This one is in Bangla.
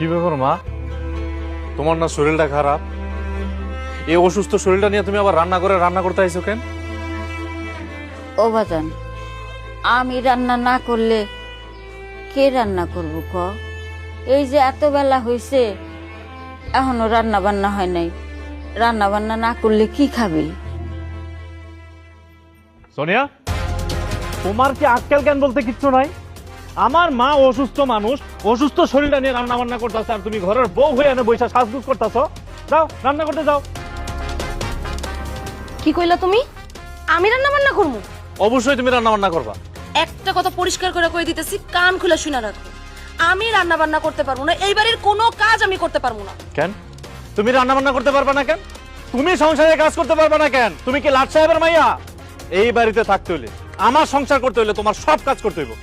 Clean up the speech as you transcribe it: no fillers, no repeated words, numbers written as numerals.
কি ব্যাপার মা, তোমার না শরীরটা খারাপ? এই অসুস্থ শরীরটা নিয়ে তুমি আবার রান্না করতে আইছো কেন? ও বাজান, আমি রান্না না করলে কে রান্না করবো ক? এই যে এত বেলা হয়েছে এখনো রান্না বান্না হয় নাই, রান্না বান্না না করলে কি খাবি? সোনিয়া, তোমার কি আক্কেল জ্ঞান বলতে কিচ্ছু নাই? আমার মা অসুস্থ মানুষ, অসুস্থ শরীরটা নিয়ে রান্না বান্না করতেছে, আর তুমি ঘরের বউ হয়ে এনে বৈশা সাজগুজ করতেছো। যাও রান্না করতে যাও। কি কইলা তুমি? আমি রান্না বান্না করবো? অবশ্যই তুমি রান্না বান্না করবা। একটা কথা পরিষ্কার করে কই দিতেছি, কান খুলে শুনে রাখো। আমি রান্না বান্না করতে পারবো না, এই বাড়ির কোনো কাজ আমি করতে পারবো না। কেন তুমি রান্না বান্না করতে পারবা না কেন? তুমি সংসারে কাজ করতে পারবা না কেন? তুমি কি লাট সাহেবের মাইয়া? এই বাড়িতে থাকতে হইলে, আমার সংসার করতে হইলে তোমার সব কাজ করতে হইব।